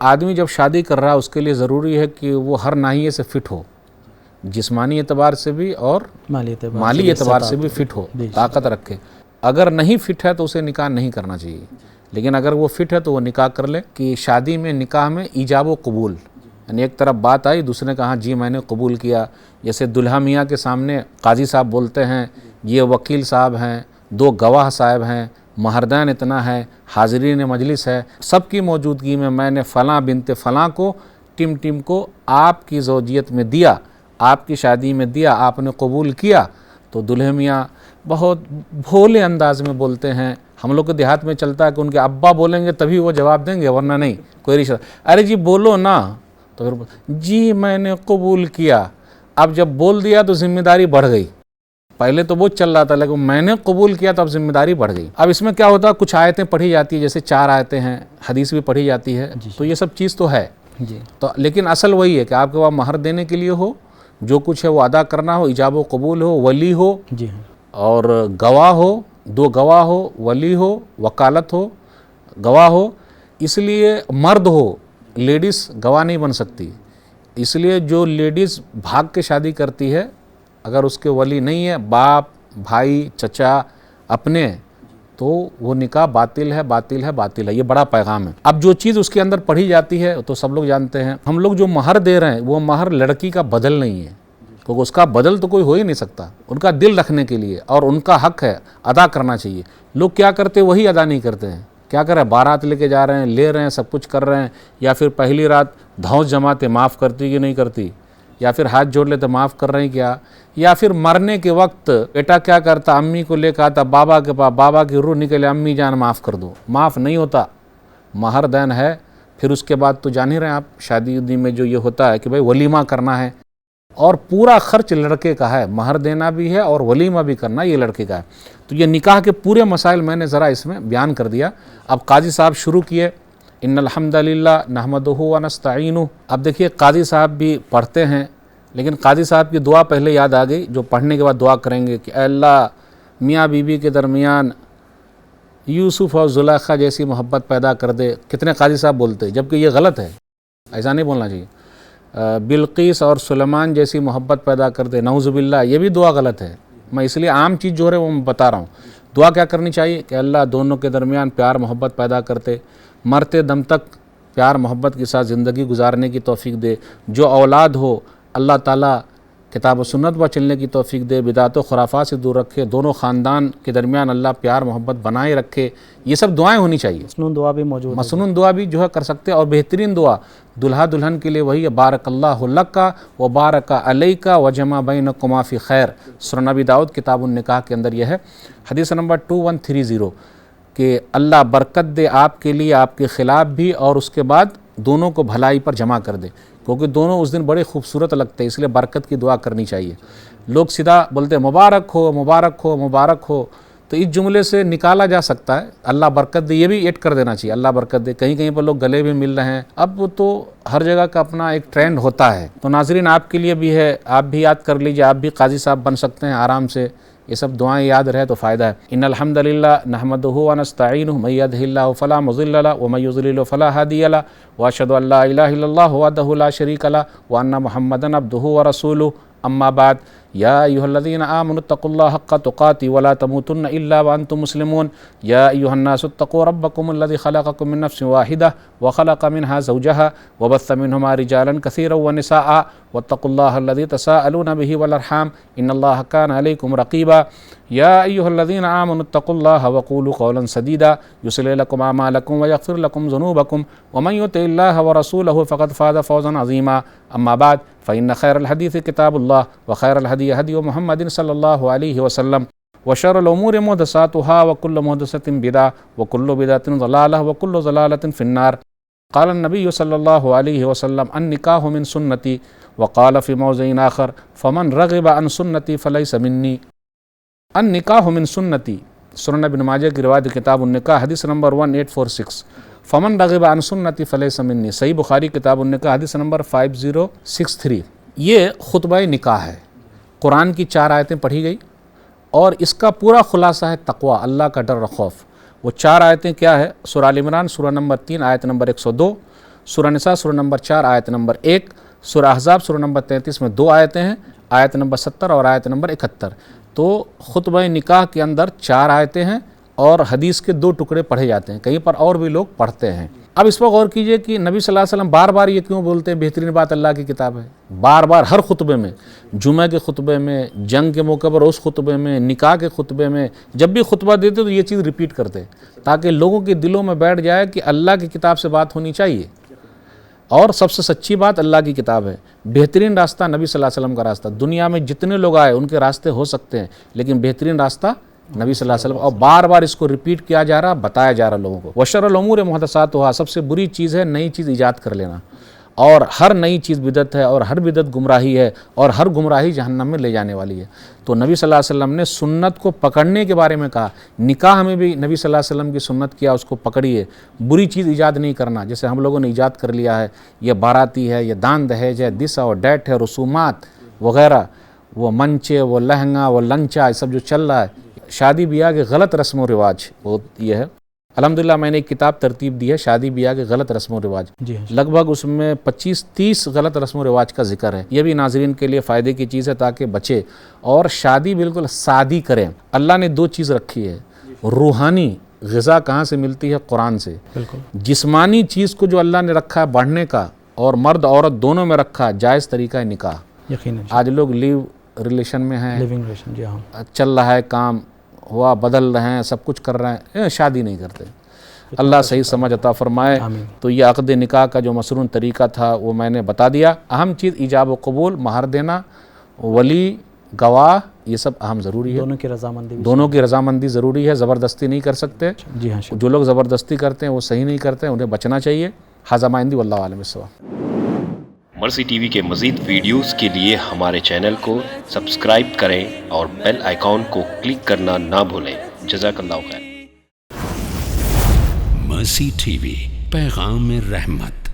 آدمی جب شادی کر رہا ہے اس کے لیے ضروری ہے کہ وہ ہر ناحیے سے فٹ ہو، جسمانی اعتبار سے بھی اور مالی اعتبار سے بھی فٹ ہو، طاقت رکھے۔ اگر نہیں فٹ ہے تو اسے نکاح نہیں کرنا چاہیے، لیکن اگر وہ فٹ ہے تو وہ نکاح کر لے۔ کہ شادی میں نکاح میں ایجاب و قبول، یعنی ایک طرف بات آئی دوسرے نے کہا جی میں نے قبول کیا، جیسے دلہا میاں کے سامنے قاضی صاحب بولتے ہیں یہ وکیل صاحب ہیں، دو گواہ صاحب ہیں، مہردین اتنا ہے، حاضرین مجلس ہے، سب کی موجودگی میں نے فلاں بنت فلاں کو ٹم کو آپ کی زوجیت میں دیا، آپ کی شادی میں دیا، آپ نے قبول کیا۔ تو دلہے میاں بہت بھولے انداز میں بولتے ہیں، ہم لوگ کے دیہات میں چلتا ہے کہ ان کے ابا بولیں گے تبھی وہ جواب دیں گے ورنہ نہیں کوئی رشتہ، ارے جی بولو نا، تو پھر جی میں نے قبول کیا۔ اب جب بول دیا تو ذمہ داری بڑھ گئی، پہلے تو وہ چل رہا تھا لیکن میں نے قبول کیا تو اب ذمہ داری بڑھ گئی۔ اب اس میں کیا ہوتا ہے، کچھ آیتیں پڑھی جاتی ہے، جیسے 4 آیتیں ہیں، حدیث بھی پڑھی جاتی ہے، تو یہ سب چیز تو ہے تو، لیکن اصل وہی ہے کہ آپ کے پاس مہر دینے کے لیے ہو، جو کچھ ہے وہ ادا کرنا ہو، ایجاب و قبول ہو، ولی ہو اور گواہ ہو، 2 گواہ ہو، ولی ہو، وکالت ہو، گواہ ہو۔ اس لیے مرد ہو، لیڈیز گواہ نہیں بن سکتی، اس لیے جو لیڈیز بھاگ کے شادی کرتی ہے اگر اس کے ولی نہیں ہے، باپ، بھائی، چچا، اپنے، تو وہ نکاح باطل ہے، باطل ہے، باطل ہے۔ یہ بڑا پیغام ہے۔ اب جو چیز اس کے اندر پڑھی جاتی ہے تو سب لوگ جانتے ہیں، ہم لوگ جو مہر دے رہے ہیں وہ مہر لڑکی کا بدل نہیں ہے، کیونکہ اس کا بدل تو کوئی ہو ہی نہیں سکتا، ان کا دل رکھنے کے لیے، اور ان کا حق ہے ادا کرنا چاہیے۔ لوگ کیا کرتے وہی ادا نہیں کرتے ہیں، کیا کریں بارات لے کے جا رہے ہیں، لے رہے ہیں، سب کچھ کر رہے ہیں، یا پھر پہلی رات دھوس جماتے معاف کرتی کہ نہیں کرتی، یا پھر ہاتھ جوڑ لیتے معاف کر رہے ہیں کیا، یا پھر مرنے کے وقت بیٹا کیا کرتا امی کو لے کے آتا بابا کے پاس، بابا کی روح نکلے امی جان معاف کر دو، معاف نہیں ہوتا، مہر دین ہے۔ پھر اس کے بعد تو جان ہی رہے ہیں آپ شادی میں جو یہ ہوتا ہے کہ بھائی ولیمہ کرنا ہے، اور پورا خرچ لڑکے کا ہے، مہر دینا بھی ہے اور ولیمہ بھی کرنا یہ لڑکے کا ہے۔ تو یہ نکاح کے پورے مسائل میں نے ذرا اس میں بیان کر دیا۔ اب قاضی صاحب شروع کیے، ان الحمدللہ نحمدہ ونستعینہ۔ اب دیکھیے قاضی صاحب بھی پڑھتے ہیں، لیکن قاضی صاحب کی دعا پہلے یاد آ گئی، جو پڑھنے کے بعد دعا کریں گے کہ اے اللہ میاں بیوی کے درمیان یوسف اور زلیخا جیسی محبت پیدا کر دے۔ کتنے قاضی صاحب بولتے، جبکہ یہ غلط ہے، ایسا نہیں بولنا چاہیے۔ بلقیس اور سلیمان جیسی محبت پیدا کر دے، نعوذ باللہ، یہ بھی دعا غلط ہے۔ میں اس لیے عام چیز جو ہے وہ میں بتا رہا ہوں۔ دعا کیا کرنی چاہیے کہ اللہ دونوں کے درمیان پیار محبت پیدا کرتے، مرتے دم تک پیار محبت کے ساتھ زندگی گزارنے کی توفیق دے، جو اولاد ہو اللہ تعالیٰ کتاب و سنت پر چلنے کی توفیق دے، بدعت و خرافات سے دور رکھے، دونوں خاندان کے درمیان اللہ پیار محبت بنائے رکھے۔ یہ سب دعائیں ہونی چاہیے۔ مسنون دعا بھی موجود ہے، مسنون دعا بھی جو ہے کر سکتے ہیں، اور بہترین دعا دلہا دلہن کے لیے وہی ہے، بارک اللہ لک و بارک علیک و جمع بینکما فی خیر۔ سنن نبی داؤد کتاب النکاح کے اندر یہ ہے، حدیث نمبر 2130، کہ اللہ برکت دے آپ کے لیے آپ کے خلاف بھی، اور اس کے بعد دونوں کو بھلائی پر جمع کر دے، کیونکہ دونوں اس دن بڑے خوبصورت لگتے ہیں، اس لیے برکت کی دعا کرنی چاہیے۔ لوگ سیدھا بولتے مبارک ہو مبارک ہو مبارک ہو، تو اس جملے سے نکالا جا سکتا ہے اللہ برکت دے، یہ بھی ایڈ کر دینا چاہیے، اللہ برکت دے۔ کہیں پر لوگ گلے بھی مل رہے ہیں، اب تو ہر جگہ کا اپنا ایک ٹرینڈ ہوتا ہے۔ تو ناظرین آپ کے لیے بھی ہے، آپ بھی یاد کر لیجئے، آپ بھی قاضی صاحب بن سکتے ہیں آرام سے، یہ سب دعائیں یاد رہے تو فائدہ ہے۔ ان الحمدللہ نحمدہ ونستعینہ من یہدہ اللہ فلا مضل لہ ومن یضلل فلا ہادی لہ واشہد ان لا الہ الا اللہ وحدہ لا شریک لہ وان محمدا عبدہ ورسولہ، اما بعد، یا ایھا الذین آمنوا اتقوا اللہ حق تقاتہ ولا تموتن الا وانتم مسلمون، یا ایھا الناس اتقوا ربکم الذی خلقکم من نفس واحدہ وخلق منها زوجہا وبث منہما رجالا کثیرا ونساء واتقوا اللہ الذی تساءلون به والارحام ان اللہ کان علیکم رقیبا، یا ایھا الذین آمنوا اتقوا اللہ وقولوا قولا سدیدا یصلح لکم اعمالکم ویغفر لکم ذنوبکم ومن یطع اللہ ورسولہ فقد فاز فوزا عظیما، اما بعد فإن خیر الحدیث کتاب اللہ وخیر الہدی ہدی محمد صلی اللہ علیہ وسلم وشر الامور محدثاتها وکل محدثۃ بدعہ وکل بدعۃ ضلالہ وکل ضلالۃ فی النار۔ قال النبی صلی اللہ علیہ وسلم النکاح من سنتی، وقال فی موضع آخر فمن رغب عن سنتی فلیس منی۔ النکاح من سنتی، سنن ابن ماجہ کی روایت کتاب النکاح حدیث نمبر 1846، فمن رغب عن سنتی فلیس منی، صحیح بخاری کتاب النکاح حدیث نمبر 5063۔ یہ خطبہ نکاح ہے، قرآن کی 4 آیتیں پڑھی گئی، اور اس کا پورا خلاصہ ہے تقوی، اللہ کا ڈر و خوف۔ وہ 4 آیتیں کیا ہے؟ سورہ ال عمران سورہ نمبر 3 آیت نمبر 102، سورہ نساء سورہ نمبر 4 آیت نمبر 1، سورہ احزاب سورہ نمبر 33 میں 2 آیتیں ہیں، آیت نمبر 70 اور آیت نمبر 71۔ تو خطبہ نکاح کے اندر 4 آیتیں ہیں اور حدیث کے 2 ٹکڑے پڑھے جاتے ہیں، کہیں پر اور بھی لوگ پڑھتے ہیں۔ اب اس پر غور کیجئے کہ نبی صلی اللہ علیہ وسلم بار بار یہ کیوں بولتے ہیں بہترین بات اللہ کی کتاب ہے؟ بار بار ہر خطبے میں، جمعہ کے خطبے میں، جنگ کے موقع پر اس خطبے میں، نکاح کے خطبے میں، جب بھی خطبہ دیتے تو یہ چیز ریپیٹ کرتے تاکہ لوگوں کے دلوں میں بیٹھ جائے کہ اللہ کی کتاب سے بات ہونی چاہیے، اور سب سے سچی بات اللہ کی کتاب ہے۔ بہترین راستہ نبی صلی اللہ علیہ وسلم کا راستہ، دنیا میں جتنے لوگ آئے ان کے راستے ہو سکتے ہیں لیکن بہترین راستہ نبی صلی اللہ علیہ وسلم، اور بار بار اس کو ریپیٹ کیا جا رہا، بتایا جا رہا لوگوں کو۔ وشر الامور محدثاتھا، سب سے بری چیز ہے نئی چیز ایجاد کر لینا، اور ہر نئی چیز بدعت ہے، اور ہر بدعت گمراہی ہے، اور ہر گمراہی جہنم میں لے جانے والی ہے۔ تو نبی صلی اللہ علیہ وسلم نے سنت کو پکڑنے کے بارے میں کہا، نکاح میں بھی نبی صلی اللہ علیہ وسلم کی سنت کیا، اس کو پکڑیے، بری چیز ایجاد نہیں کرنا، جیسے ہم لوگوں نے ایجاد کر لیا ہے، یہ باراتی ہے، یہ دان دہیج ہے، دس اور ڈیٹ ہے، رسومات وغیرہ، وہ منچے، وہ لہنگا، وہ لنچا، یہ سب جو چل رہا ہے، شادی بیاہ کے غلط رسم و رواج، وہ یہ ہے۔ الحمدللہ میں نے ایک کتاب ترتیب دی ہے شادی بیاہ کے غلط رسم و رواج، لگ بھگ اس میں 25-30 غلط رسم و رواج کا ذکر ہے۔ یہ بھی ناظرین کے لیے فائدے کی چیز ہے تاکہ بچے اور شادی بالکل سادی کریں۔ اللہ نے 2 چیز رکھی ہے، روحانی غذا کہاں سے ملتی ہے؟ قرآن سے۔ جسمانی چیز کو جو اللہ نے رکھا ہے بڑھنے کا، اور مرد عورت دونوں میں رکھا جائز طریقہ ہے نکاح۔ آج لوگ لیو ریلیشن میں ہیں، چل رہا ہے کام، ہوا بدل رہے ہیں، سب کچھ کر رہے ہیں، شادی نہیں کرتے۔ اللہ صحیح سمجھ عطا فرمائے۔ تو یہ عقد نکاح کا جو مسنون طریقہ تھا وہ میں نے بتا دیا۔ اہم چیز ایجاب و قبول، مہر دینا، ولی، گواہ، یہ سب اہم ضروری ہے، دونوں کی رضامندی ضروری ہے، زبردستی نہیں کر سکتے۔ جو لوگ زبردستی کرتے ہیں وہ صحیح نہیں کرتے، انہیں بچنا چاہیے۔ ھذا ما عندی واللہ اعلم بالصواب۔ مرسی ٹی وی کے مزید ویڈیوز کے لیے ہمارے چینل کو سبسکرائب کریں اور بیل آئیکن کو کلک کرنا نہ بھولیں۔ جزاک اللہ خیر۔ مرسی ٹی وی، پیغام رحمت۔